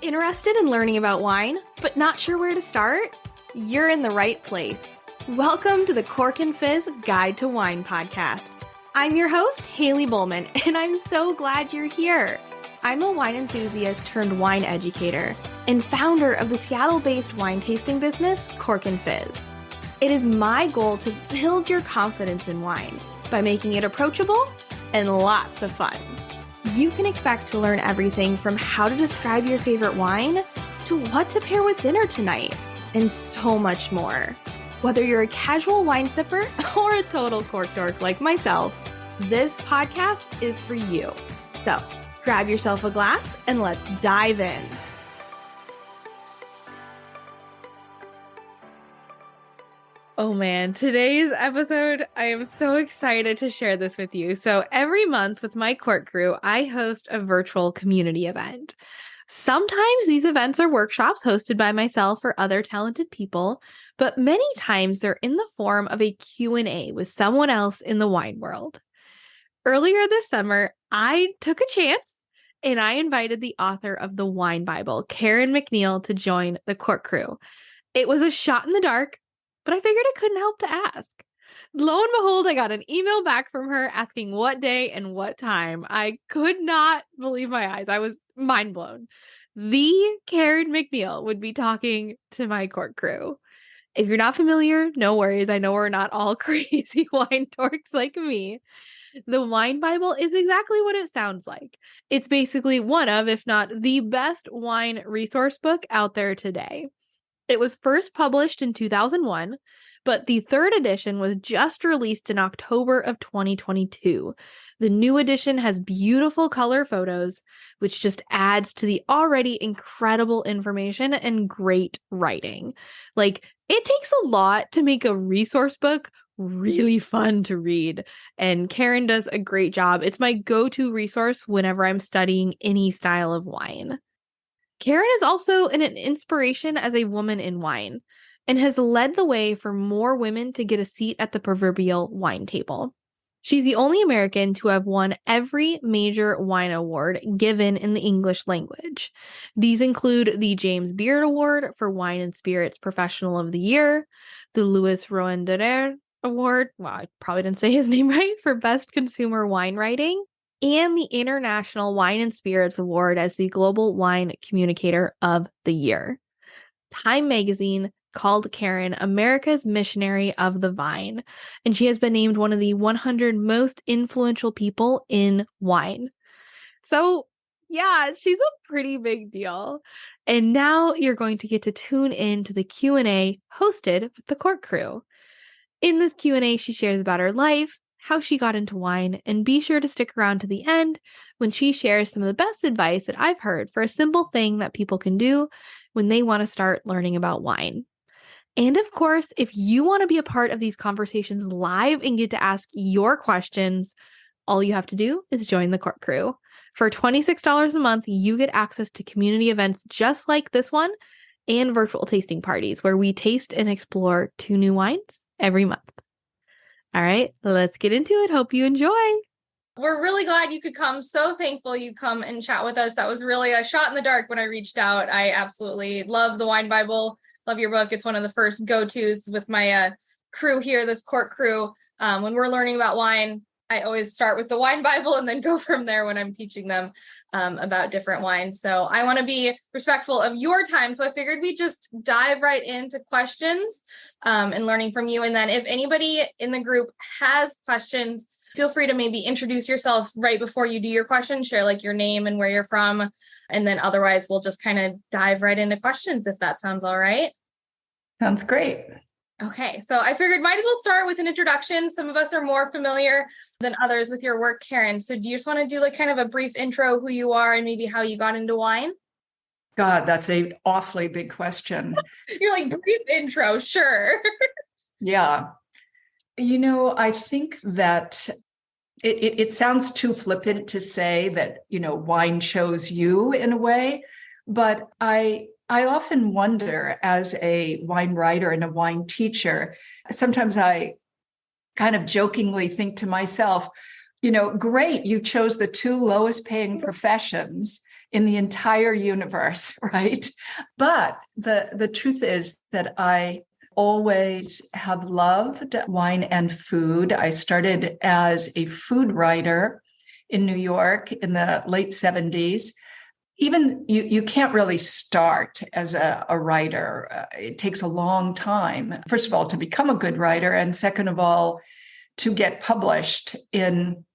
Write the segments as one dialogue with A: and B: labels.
A: Interested in learning about wine, but not sure where to start? You're in the right place. Welcome to the Cork and Fizz Guide to Wine podcast. I'm your host, Haley Bowman, and I'm so glad you're here. I'm a wine enthusiast turned wine educator and founder of the Seattle-based wine tasting business, Cork and Fizz. It is my goal to build your confidence in wine by making it approachable and lots of fun. You can expect to learn everything from how to describe your favorite wine to what to pair with dinner tonight, and so much more. Whether you're a casual wine sipper or a total cork dork like myself, this podcast is for you. So grab yourself a glass and let's dive in. Oh man, today's episode, I am so excited to share this with you. So every month with my Cork crew, I host a virtual community event. Sometimes these events are workshops hosted by myself or other talented people, but many times they're in the form of a Q&A with someone else in the wine world. Earlier this summer, I took a chance and I invited the author of the Wine Bible, Karen MacNeil, to join the Cork crew. It was a shot in the dark, but I figured I couldn't help to ask. Lo and behold, I got an email back from her asking what day and what time. I could not believe my eyes. I was mind blown. The Karen MacNeil would be talking to my Cork crew. If you're not familiar, no worries. I know we're not all crazy wine dorks like me. The Wine Bible is exactly what it sounds like. It's basically one of, if not the best wine resource book out there today. It was first published in 2001, but the third edition was just released in October of 2022. The new edition has beautiful color photos, which just adds to the already incredible information and great writing. Like, it takes a lot to make a resource book really fun to read, and Karen does a great job. It's my go-to resource whenever I'm studying any style of wine. Karen is also an inspiration as a woman in wine and has led the way for more women to get a seat at the proverbial wine table. She's the only American to have won every major wine award given in the English language. These include the James Beard Award for Wine and Spirits Professional of the Year, the Louis Roederer Award, well, I probably didn't say his name right, for Best Consumer Wine Writing, and the International Wine and Spirits Award as the Global Wine Communicator of the Year. Time magazine called Karen America's Missionary of the Vine, and she has been named one of the 100 most influential people in wine. So, yeah, she's a pretty big deal. And now you're going to get to tune in to the Q&A hosted with the Cork crew. In this Q&A, she shares about her life, how she got into wine, and be sure to stick around to the end when she shares some of the best advice that I've heard for a simple thing that people can do when they want to start learning about wine. And of course, if you want to be a part of these conversations live and get to ask your questions, all you have to do is join the Cork crew. For $26 a month, you get access to community events just like this one and virtual tasting parties where we taste and explore 2 new wines every month. All right, let's get into it. Hope you enjoy.
B: We're really glad you could come. So thankful you come and chat with us. That was really a shot in the dark when I reached out. I absolutely love the Wine Bible. Love your book. It's one of the first go-tos with my crew here, this Cork crew. When we're learning about wine, I always start with the Wine Bible and then go from there when I'm teaching them about different wines. So I want to be respectful of your time. So I figured we'd just dive right into questions and learning from you. And then if anybody in the group has questions, feel free to maybe introduce yourself right before you do your question, share like your name and where you're from. And then otherwise we'll just kind of dive right into questions if that sounds all right.
C: Sounds great.
B: Okay, so I figured might as well start with an introduction. Some of us are more familiar than others with your work, Karen. So do you just want to do like kind of a brief intro, who you are and maybe how you got into wine?
C: God, that's an awfully big question.
B: You're like, brief intro, sure.
C: Yeah. You know, I think that it sounds too flippant to say that, you know, wine chose you in a way, but I often wonder as a wine writer and a wine teacher, sometimes I kind of jokingly think to myself, you know, great, you chose the 2 lowest paying professions in the entire universe, right? But the truth is that I always have loved wine and food. I started as a food writer in New York in the late 70s. Even you can't really start as a writer. It takes a long time, first of all, to become a good writer, and second of all, to get published. In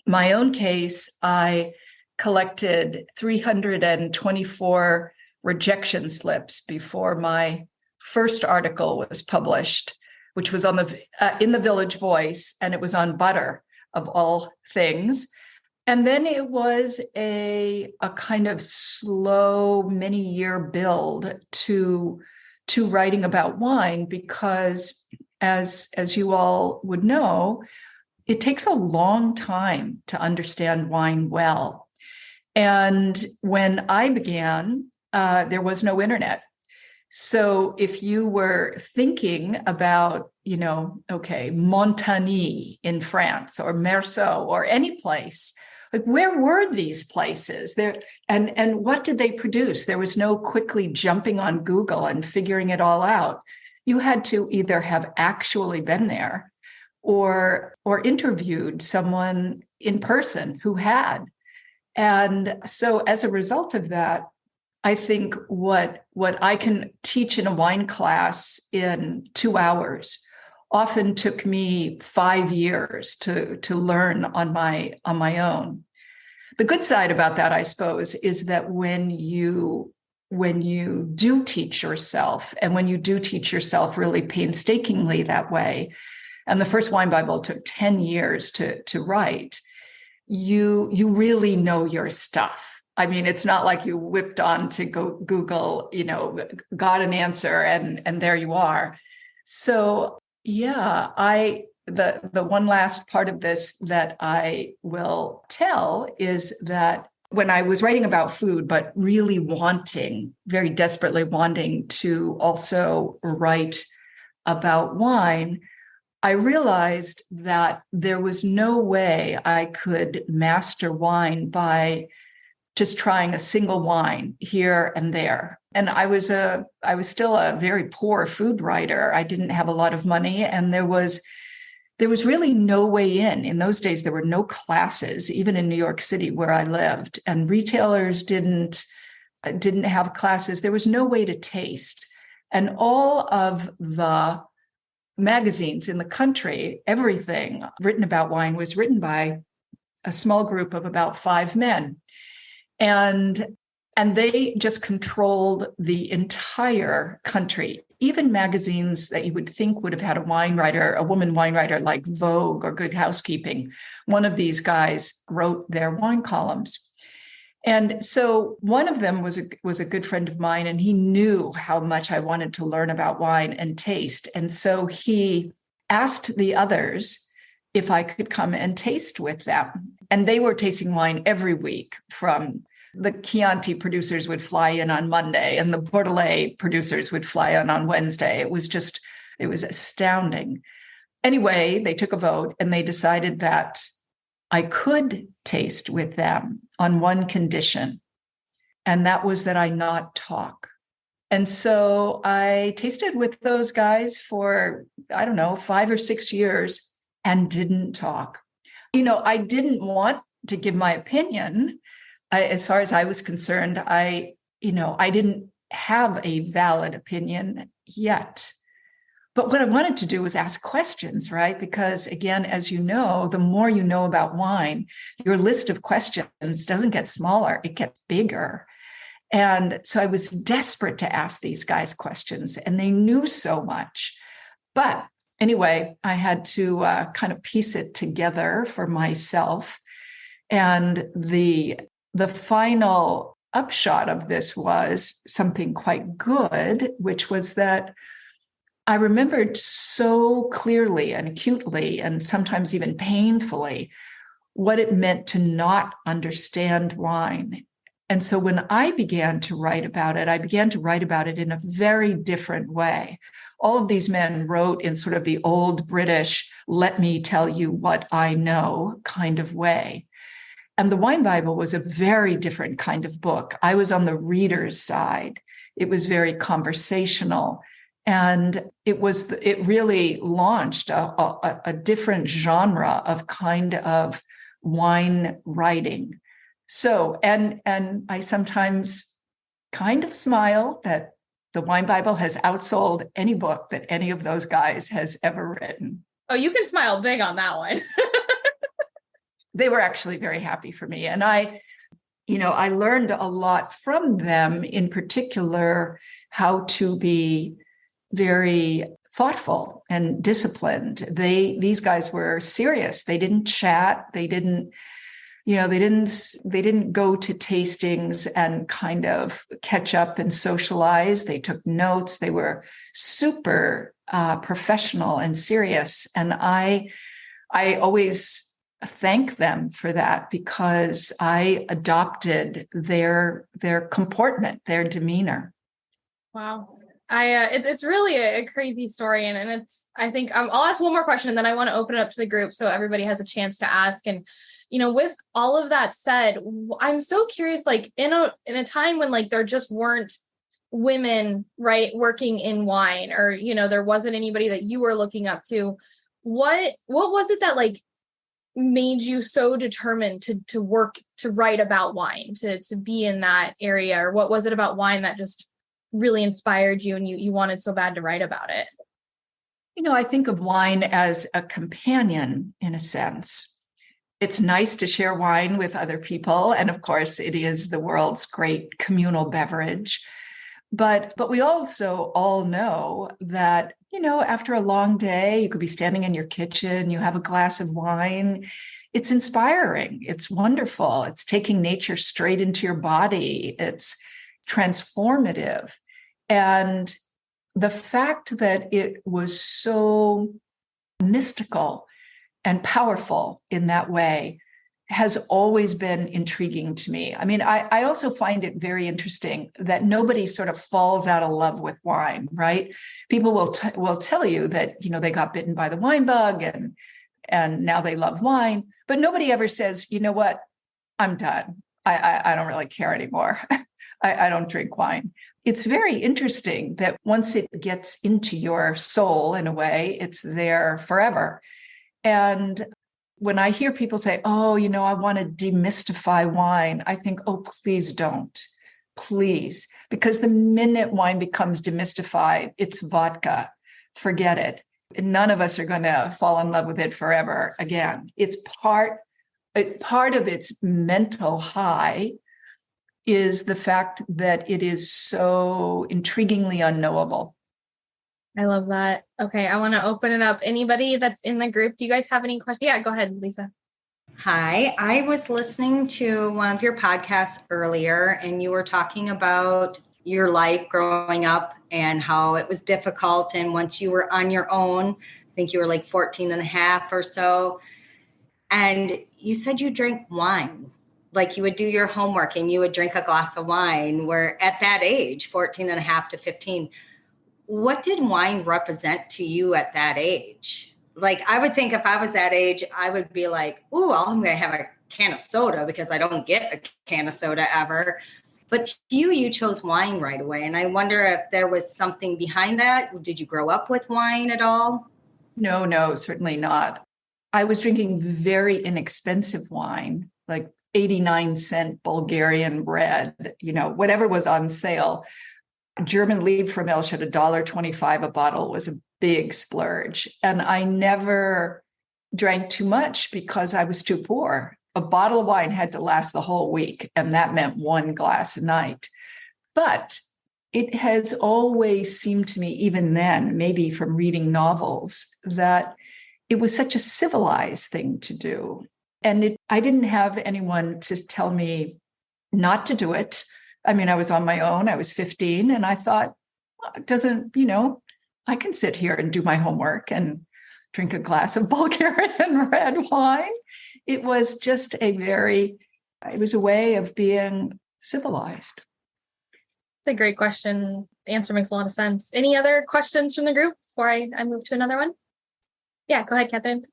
C: my own case, I collected 324 rejection slips before my first article was published, which was on in the Village Voice, and it was on butter, of all things. And then it was a kind of slow, many-year build to writing about wine, because as you all would know, it takes a long time to understand wine well. And when I began, there was no internet. So if you were thinking about, okay, Montagny in France or Meursault or any place, like where were these places there, and what did they produce? There was no quickly jumping on Google and figuring it all out. You had to either have actually been there or interviewed someone in person who had. And so as a result of that, I think what I can teach in a wine class in 2 hours often took me 5 years to learn on my own. The good side about that, I suppose, is that when you do teach yourself, and when you do teach yourself really painstakingly that way, and the first wine Bible took 10 years to write, you really know your stuff. I mean, it's not like you whipped on to go Google, got an answer and there you are. So yeah, the one last part of this that I will tell is that when I was writing about food, but really very desperately wanting to also write about wine, I realized that there was no way I could master wine by just trying a single wine here and there. And I was still a very poor food writer. I didn't have a lot of money, and there was really no way in. In those days, there were no classes, even in New York City where I lived, and retailers didn't have classes. There was no way to taste. And all of the magazines in the country, everything written about wine was written by a small group of about 5 men. And they just controlled the entire country. Even magazines that you would think would have had a woman wine writer like Vogue or Good Housekeeping, one of these guys wrote their wine columns. And so one of them was a good friend of mine, and he knew how much I wanted to learn about wine and taste. And so he asked the others if I could come and taste with them. And they were tasting wine every week. From the Chianti producers would fly in on Monday, and the Bordelais producers would fly in on Wednesday. It was astounding. Anyway, they took a vote, and they decided that I could taste with them on one condition, and that was that I not talk. And so I tasted with those guys for, 5 or 6 years and didn't talk. I didn't want to give my opinion. As far as I was concerned, I didn't have a valid opinion yet. But what I wanted to do was ask questions, right? Because again, as you know, the more you know about wine, your list of questions doesn't get smaller, it gets bigger. And so I was desperate to ask these guys questions, and they knew so much. But anyway, I had to kind of piece it together for myself. And the final upshot of this was something quite good, which was that I remembered so clearly and acutely, and sometimes even painfully, what it meant to not understand wine. And so when I began to write about it, I began to write about it in a very different way. All of these men wrote in sort of the old British, let me tell you what I know kind of way. And the Wine Bible was a very different kind of book. I was on the reader's side. It was very conversational. And it really launched a different genre of kind of wine writing. So, and I sometimes kind of smile that the Wine Bible has outsold any book that any of those guys has ever written.
B: Oh, you can smile big on that one.
C: They were actually very happy for me. And I learned a lot from them, in particular, how to be very thoughtful and disciplined. These guys were serious. They didn't chat. They didn't go to tastings and kind of catch up and socialize. They took notes. They were super professional and serious. And I always thank them for that, because I adopted their comportment, their demeanor.
B: Wow. It's really a crazy story. And it's, I think I'll ask one more question and then I want to open it up to the group so everybody has a chance to ask. And, with all of that said, I'm so curious, like in a time when like there just weren't women, right, working in wine, or, there wasn't anybody that you were looking up to. What was it that like made you so determined to work, to write about wine, to be in that area? Or what was it about wine that just really inspired you and you wanted so bad to write about it?
C: I think of wine as a companion in a sense. It's nice to share wine with other people. And of course, it is the world's great communal beverage. But we also all know that, after a long day, you could be standing in your kitchen, you have a glass of wine. It's inspiring. It's wonderful. It's taking nature straight into your body. It's transformative. And the fact that it was so mystical and powerful in that way has always been intriguing to me. I mean, I also find it very interesting that nobody sort of falls out of love with wine, right? People will tell you that, they got bitten by the wine bug and now they love wine, but nobody ever says, you know what, I'm done. I don't really care anymore. I don't drink wine. It's very interesting that once it gets into your soul, in a way, it's there forever. And when I hear people say, oh, I want to demystify wine, I think, oh, please don't. Please. Because the minute wine becomes demystified, it's vodka. Forget it. None of us are going to fall in love with it forever again. It's part of its mental high is the fact that it is so intriguingly unknowable.
B: I love that. Okay, I want to open it up. Anybody that's in the group, do you guys have any questions? Yeah, go ahead, Lisa.
D: Hi, I was listening to one of your podcasts earlier, and you were talking about your life growing up and how it was difficult. And once you were on your own, I think you were like 14 and a half or so, and you said you drank wine. Like you would do your homework and you would drink a glass of wine, where at that age, 14 and a half to 15, what did wine represent to you at that age? Like, I would think if I was that age, I would be like, oh, I'm going to have a can of soda because I don't get a can of soda ever. But to you chose wine right away. And I wonder if there was something behind that. Did you grow up with wine at all?
C: No, certainly not. I was drinking very inexpensive wine, like 89-cent Bulgarian red, whatever was on sale. German Liebfraumilch at $1.25 a bottle was a big splurge. And I never drank too much because I was too poor. A bottle of wine had to last the whole week, and that meant one glass a night. But it has always seemed to me, even then, maybe from reading novels, that it was such a civilized thing to do. And I didn't have anyone to tell me not to do it. I mean, I was on my own. I was 15, and I thought, well, it doesn't, I can sit here and do my homework and drink a glass of Bulgarian red wine. It was just it was a way of being civilized.
B: It's a great question. The answer makes a lot of sense. Any other questions from the group before I move to another one? Yeah, go ahead, Catherine.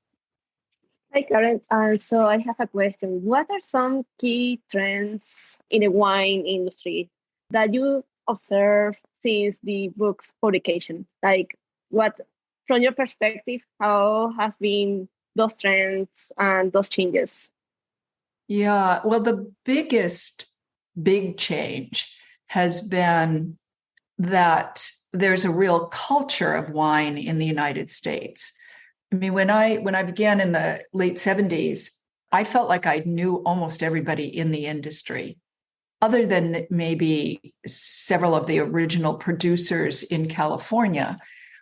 E: Hi, Karen. So I have a question. What are some key trends in the wine industry that you observe since the book's publication? Like, what, from your perspective, how has been those trends and those changes?
C: Yeah, well, the biggest big change has been that there's a real culture of wine in the United States. I mean, when I began in the late 70s, I felt like I knew almost everybody in the industry, other than maybe several of the original producers in California.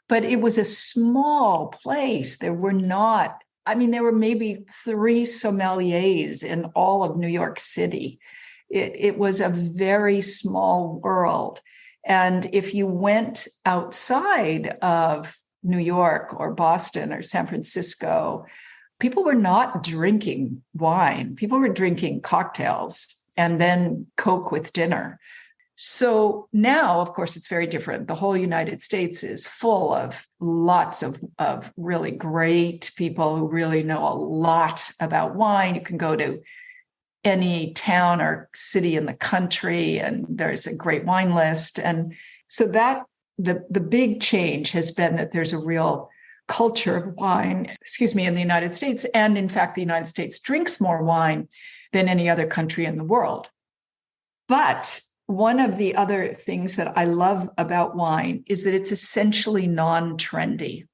C: But it was a small place. There were not, I mean, there were maybe 3 sommeliers in all of New York City. It was a very small world. And if you went outside of New York or Boston or San Francisco, people were not drinking wine. People were drinking cocktails and then Coke with dinner. So now, of course, it's very different. The whole United States is full of lots of really great people who really know a lot about wine. You can go to any town or city in the country, and there's a great wine list. And so that the big change has been that there's a real culture of wine, in the United States. And in fact, the United States drinks more wine than any other country in the world. But one of the other things that I love about wine is that it's essentially non-trendy.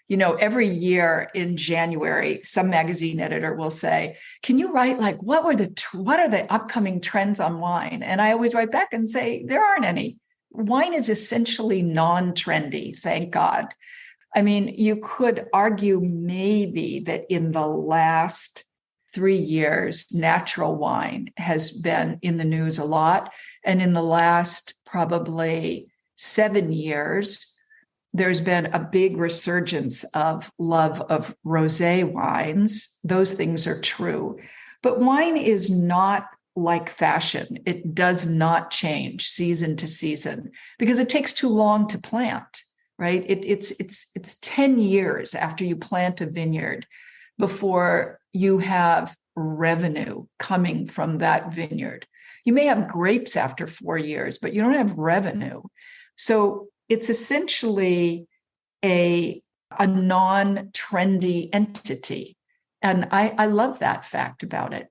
C: You know, every year in January, some magazine editor will say, "Can you write like what are the upcoming trends on wine?" And I always write back and say, there aren't any. Wine is essentially non-trendy, thank God. I mean, you could argue maybe that in the last 3 years, natural wine has been in the news a lot. And in the last probably 7 years, there's been a big resurgence of love of rosé wines. Those things are true. But wine is not like fashion. It does not change season to season because it takes too long to plant, right? It's 10 years after you plant a vineyard before you have revenue coming from that vineyard. You may have grapes after 4 years, but you don't have revenue. So it's essentially a non-trendy entity. And I love that fact about it.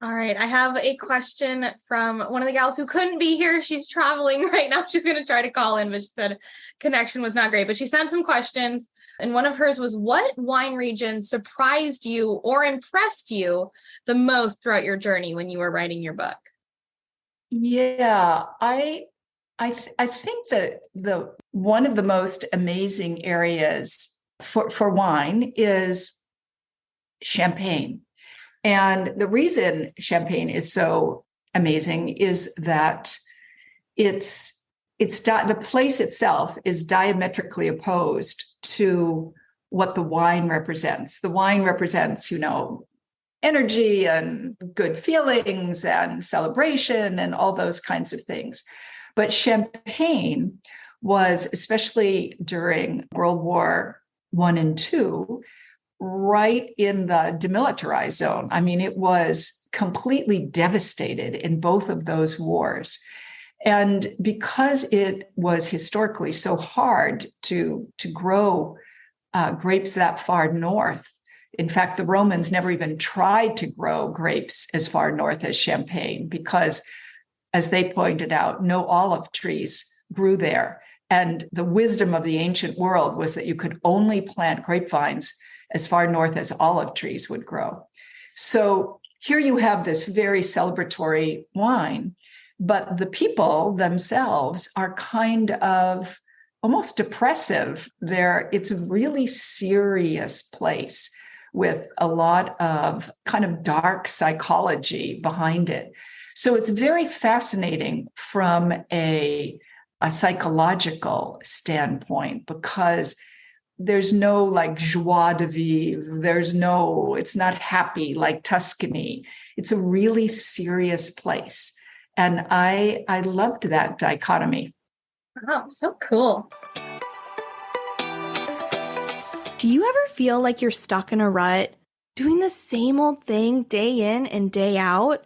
B: All right. I have a question from one of the gals who couldn't be here. She's traveling right now. She's going to try to call in, but she said connection was not great. But she sent some questions. And one of hers was, what wine region surprised you or impressed you the most throughout your journey when you were writing your book?
C: Yeah, I think that the one of the most amazing areas for wine is Champagne. And the reason Champagne is so amazing is that the place itself is diametrically opposed to what the wine represents. The wine represents, energy and good feelings and celebration and all those kinds of things. But Champagne was, especially during World War I and II, right in the demilitarized zone. I mean, it was completely devastated in both of those wars. And because it was historically so hard to grow grapes that far north, in fact, the Romans never even tried to grow grapes as far north as Champagne because, as they pointed out, no olive trees grew there. And the wisdom of the ancient world was that you could only plant grapevines as far north as olive trees would grow. So here you have this very celebratory wine, but the people themselves are kind of almost depressive. It's a really serious place with a lot of kind of dark psychology behind it. So it's very fascinating from a psychological standpoint because there's no like joie de vivre. It's not happy like Tuscany. It's a really serious place. And I loved that dichotomy.
B: Wow, so cool.
F: Do
A: Do you ever feel like you're stuck in a rut, doing the same old thing day in and day out?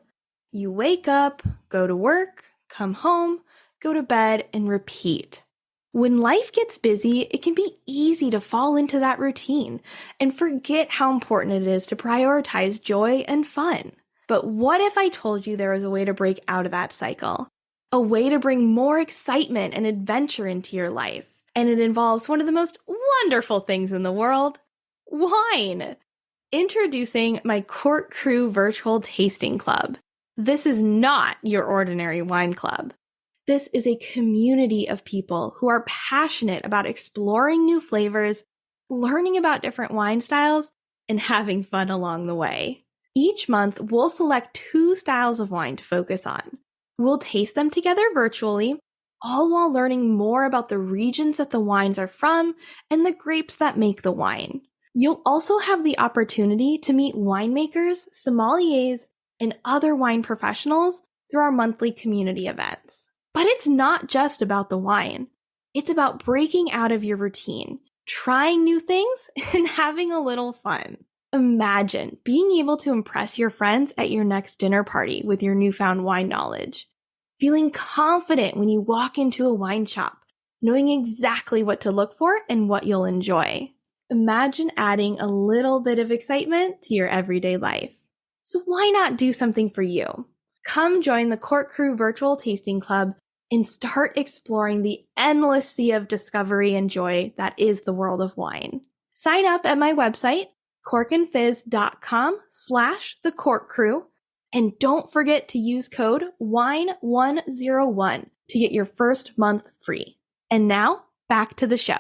A: You wake up, go to work, come home, go to bed, and repeat. When life gets busy, it can be easy to fall into that routine and forget how important it is to prioritize joy and fun. But what if I told you there was a way to break out of that cycle? A way to bring more excitement and adventure into your life. And it involves one of the most wonderful things in the world, wine. Introducing my Cork Crew Virtual Tasting Club. This is not your ordinary wine club. This is a community of people who are passionate about exploring new flavors, learning about different wine styles, and having fun along the way. Each month, we'll select 2 styles of wine to focus on. We'll taste them together virtually, all while learning more about the regions that the wines are from and the grapes that make the wine. You'll also have the opportunity to meet winemakers, sommeliers, and other wine professionals through our monthly community events. But it's not just about the wine. It's about breaking out of your routine, trying new things, and having a little fun. Imagine being able to impress your friends at your next dinner party with your newfound wine knowledge. Feeling confident when you walk into a wine shop, knowing exactly what to look for and what you'll enjoy. Imagine adding a little bit of excitement to your everyday life. So why not do something for you? Come join the Cork Crew Virtual Tasting Club and start exploring the endless sea of discovery and joy that is the world of wine. Sign up at my website, corkandfizz.com/thecorkcrew, and don't forget to use code WINE101 to get your first month free. And now, back to the show.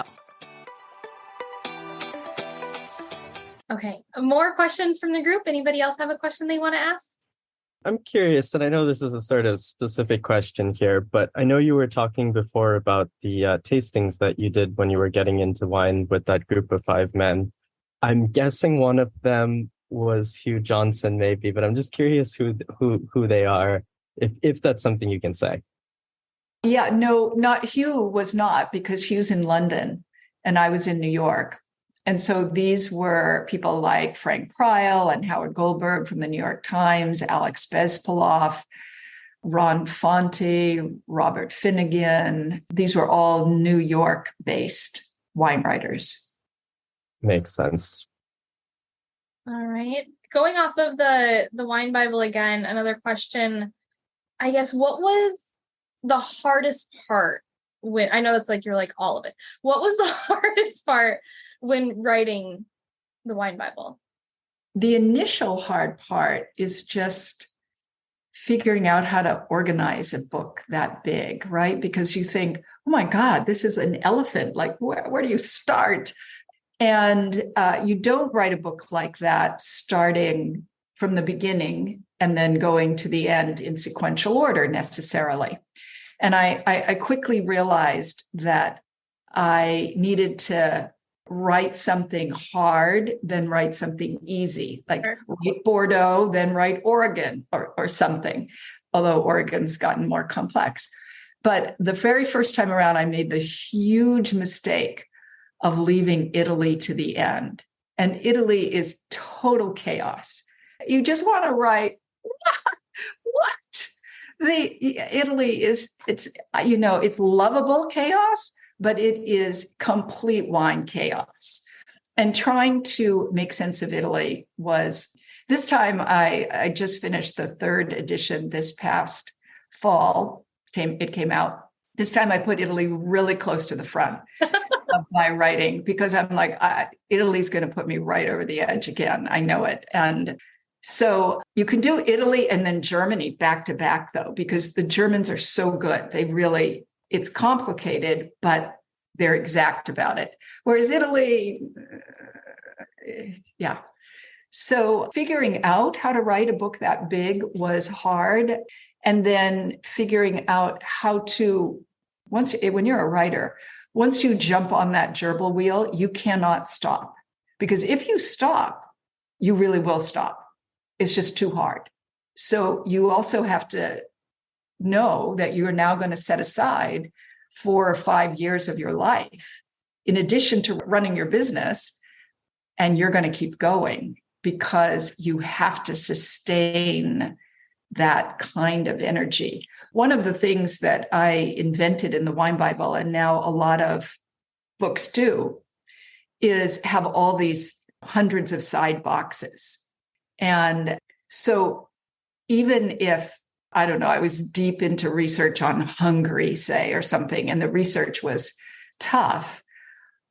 B: Okay, more questions from the group. Anybody else have a question they want to ask?
F: I'm curious, and I know this is a sort of specific question here, but I know you were talking before about the tastings that you did when you were getting into wine with that group of 5 men. I'm guessing one of them was Hugh Johnson, maybe, but I'm just curious who they are, if that's something you can say.
C: Yeah, no, not Hugh was not, because Hugh's in London and I was in New York. And so these were people like Frank Pryal and Howard Goldberg from the New York Times, Alex Bespaloff, Ron Fonte, Robert Finnegan. These were all New York-based wine writers.
F: Makes sense.
B: All right. Going off of the Wine Bible again, another question. I guess, what was the hardest part when, I know that's like, you're like all of it. What was the hardest part when writing the Wine Bible?
C: The initial hard part is just figuring out how to organize a book that big, right? Because you think, oh my God, this is an elephant. Like, where do you start? And you don't write a book like that starting from the beginning and then going to the end in sequential order necessarily. And I quickly realized that I needed to write something hard, then write something easy, like write Bordeaux, then write Oregon or something, although Oregon's gotten more complex. But the very first time around, I made the huge mistake of leaving Italy to the end. And Italy is total chaos. You just want to write, what? Italy is, it's lovable chaos, but it is complete wine chaos. And trying to make sense of Italy was, this time I just finished the 3rd edition this past fall. It came out. This time I put Italy really close to the front of my writing, because I'm like, Italy's going to put me right over the edge again. I know it. And so you can do Italy and then Germany back to back, though, because the Germans are so good. It's complicated, but they're exact about it. Whereas Italy, yeah. So figuring out how to write a book that big was hard. And then figuring out how to, when you're a writer, once you jump on that gerbil wheel, you cannot stop. Because if you stop, you really will stop. It's just too hard. So you also have to know that you're now going to set aside 4 or 5 years of your life, in addition to running your business, and you're going to keep going because you have to sustain that kind of energy. One of the things that I invented in the Wine Bible, and now a lot of books do, is have all these hundreds of side boxes. And so even if, I don't know, I was deep into research on Hungary, say, or something, and the research was tough,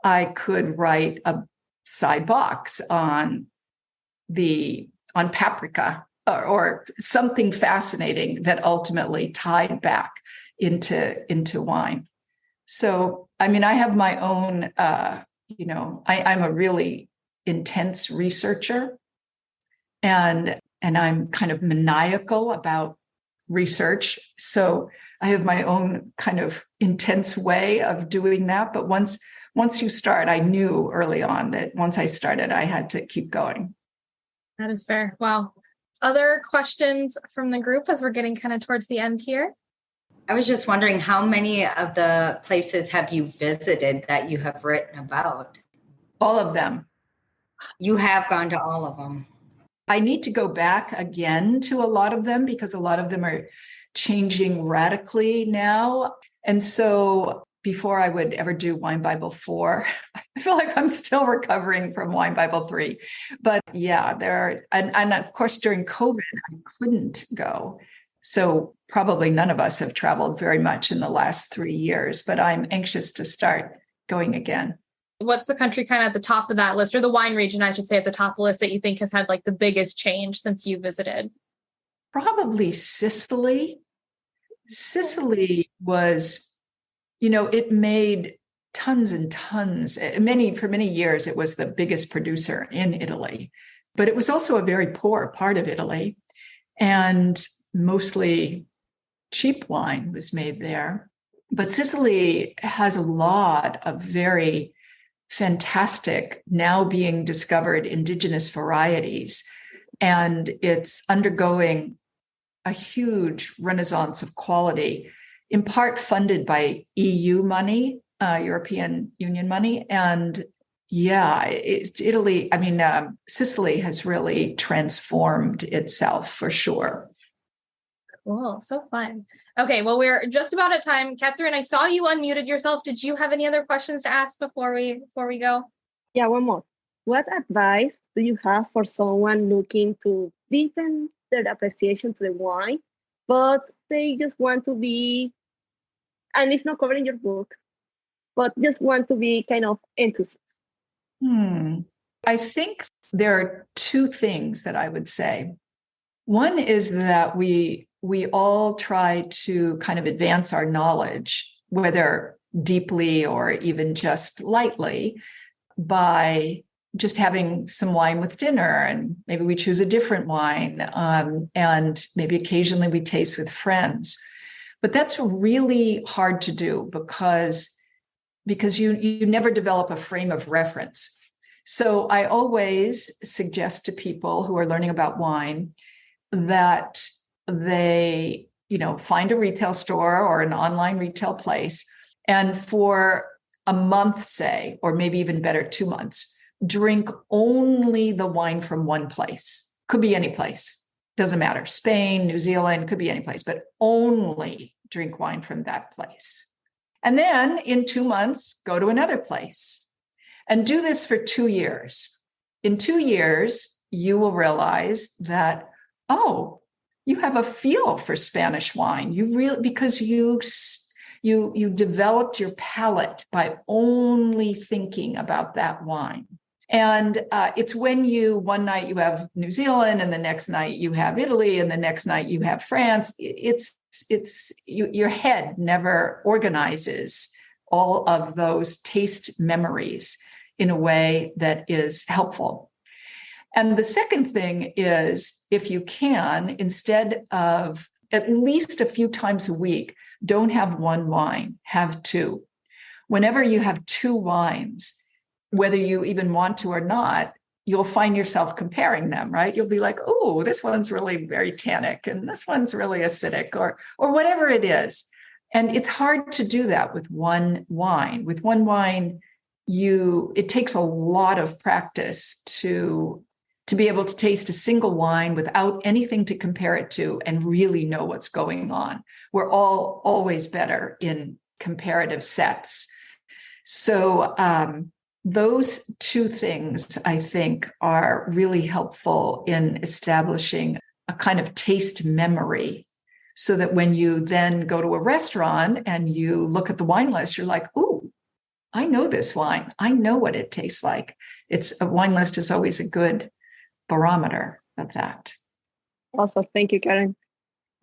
C: I could write a side box on paprika or something fascinating that ultimately tied back into wine. So, I mean, I have my own, I'm a really intense researcher, and I'm kind of maniacal about research. So I have my own kind of intense way of doing that. But once you start, I knew early on that once I started, I had to keep going.
B: That is fair. Wow. Other questions from the group as we're getting kind of towards the end here?
D: I was just wondering, how many of the places have you visited that you have written about?
C: All of them.
D: You have gone to all of them.
C: I need to go back again to a lot of them because a lot of them are changing radically now. And so before I would ever do Wine Bible 4, I feel like I'm still recovering from Wine Bible 3. But yeah, and of course, during COVID, I couldn't go. So probably none of us have traveled very much in the last 3 years, but I'm anxious to start going again.
B: What's the country kind of at the top of that list, or the wine region, I should say, at the top of the list that you think has had like the biggest change since you visited?
C: Probably Sicily. Sicily was, it made tons and tons. For many years, it was the biggest producer in Italy, but it was also a very poor part of Italy, and mostly cheap wine was made there. But Sicily has a lot of very fantastic, now being discovered indigenous varieties, and it's undergoing a huge renaissance of quality, in part funded by EU money, European Union money. And yeah, Sicily has really transformed itself for sure.
B: Cool. So fun. Okay. Well, we're just about at time. Catherine, I saw you unmuted yourself. Did you have any other questions to ask before we go?
E: Yeah, one more. What advice do you have for someone looking to deepen their appreciation to the wine, but they just want to be, and it's not covered in your book, but just want to be kind of enthusiastic?
C: I think there are two things that I would say. One is that we all try to kind of advance our knowledge, whether deeply or even just lightly, by just having some wine with dinner, and maybe we choose a different wine, and maybe occasionally we taste with friends. But that's really hard to do because you never develop a frame of reference. So I always suggest to people who are learning about wine that they, find a retail store or an online retail place, and for a month, say, or maybe even better, 2 months, drink only the wine from one place. Could be any place. Doesn't matter. Spain, New Zealand, could be any place, but only drink wine from that place. And then in 2 months, go to another place and do this for 2 years. In 2 years, you will realize that, you have a feel for Spanish wine. Because you developed your palate by only thinking about that wine. And it's when one night you have New Zealand, and the next night you have Italy, and the next night you have France. Your head never organizes all of those taste memories in a way that is helpful. And the second thing is, if you can, instead of at least a few times a week, don't have one wine, have two. Whenever you have two wines, whether you even want to or not, you'll find yourself comparing them, right? You'll be like, oh, this one's really very tannic, and this one's really acidic, or whatever it is. And it's hard to do that with one wine. With one wine, it takes a lot of practice to be able to taste a single wine without anything to compare it to and really know what's going on. We're all always better in comparative sets. So those two things, I think, are really helpful in establishing a kind of taste memory, so that when you then go to a restaurant and you look at the wine list, you're like, ooh, I know this wine. I know what it tastes like. A wine list is always a good barometer of that.
E: Also, thank you, Karen.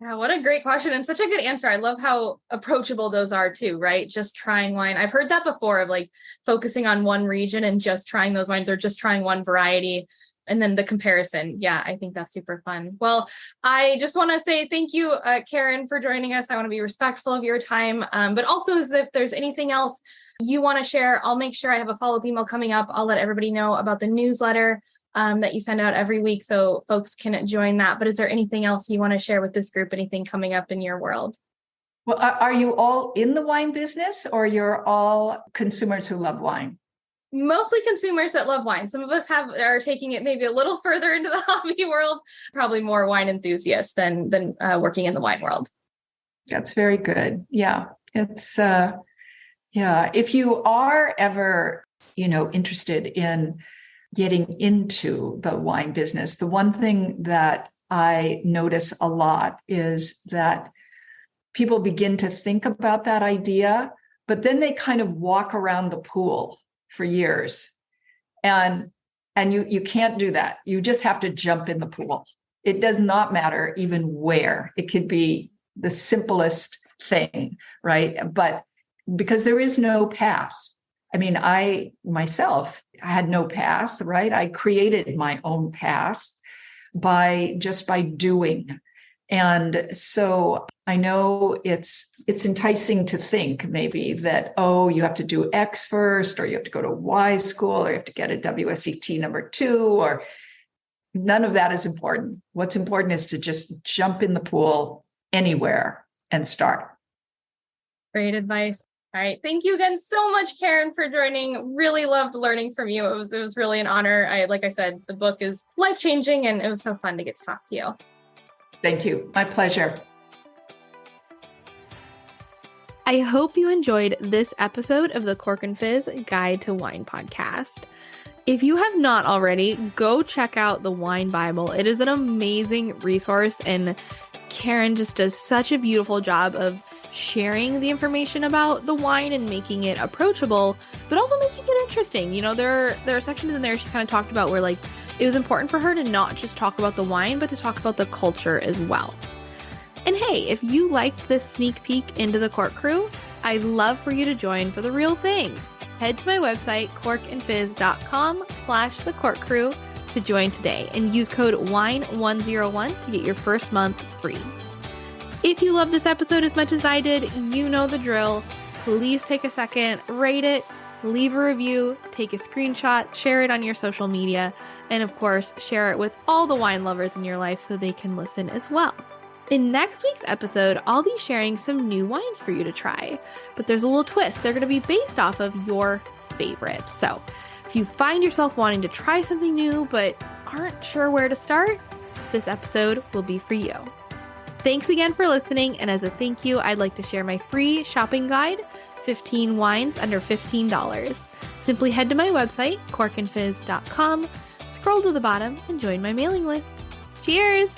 B: Yeah, what a great question and such a good answer. I love how approachable those are too, right? Just trying wine. I've heard that before of like focusing on one region and just trying those wines, or just trying one variety. And then the comparison. Yeah, I think that's super fun. Well, I just want to say thank you, Karen, for joining us. I want to be respectful of your time, but also as if there's anything else you want to share, I'll make sure I have a follow-up email coming up. I'll let everybody know about the newsletter that you send out every week so folks can join that. But is there anything else you want to share with this group? Anything coming up in your world?
C: Well, are you all in the wine business, or you're all consumers who love wine?
B: Mostly consumers that love wine. Some of us are taking it maybe a little further into the hobby world, probably more wine enthusiasts than working in the wine world.
C: That's very good. Yeah. It's, if you are ever, interested in getting into the wine business, the one thing that I notice a lot is that people begin to think about that idea, but then they kind of walk around the pool for years. And you can't do that. You just have to jump in the pool. It does not matter even where. It could be the simplest thing, right? But because there is no path. I mean, I myself had no path, right? I created my own path by doing. And so I know it's enticing to think maybe that, oh, you have to do X first, or you have to go to Y school, or you have to get a WSET number 2, or none of that is important. What's important is to just jump in the pool anywhere and start.
B: Great advice. All right. Thank you again so much, Karen, for joining. Really loved learning from you. It was really an honor. Like I said, the book is life-changing, and it was so fun to get to talk to you.
C: Thank you. My pleasure.
A: I hope you enjoyed this episode of the Cork and Fizz Guide to Wine podcast. If you have not already, go check out the Wine Bible. It is an amazing resource, and Karen just does such a beautiful job of sharing the information about the wine and making it approachable, but also making it interesting. There are sections in there she kind of talked about where like it was important for her to not just talk about the wine, but to talk about the culture as well. And hey, if you liked this sneak peek into the Cork crew, I'd love for you to join for the real thing. Head to my website, corkandfizz.com/the Cork crew to join today and use code WINE101 to get your first month free. If you love this episode as much as I did, you know the drill. Please take a second, rate it, leave a review, take a screenshot, share it on your social media, and of course, share it with all the wine lovers in your life so they can listen as well. In next week's episode, I'll be sharing some new wines for you to try, but there's a little twist. They're going to be based off of your favorites. So if you find yourself wanting to try something new but aren't sure where to start, this episode will be for you. Thanks again for listening, and as a thank you, I'd like to share my free shopping guide, 15 wines under $15. Simply head to my website, corkandfizz.com, scroll to the bottom, and join my mailing list. Cheers!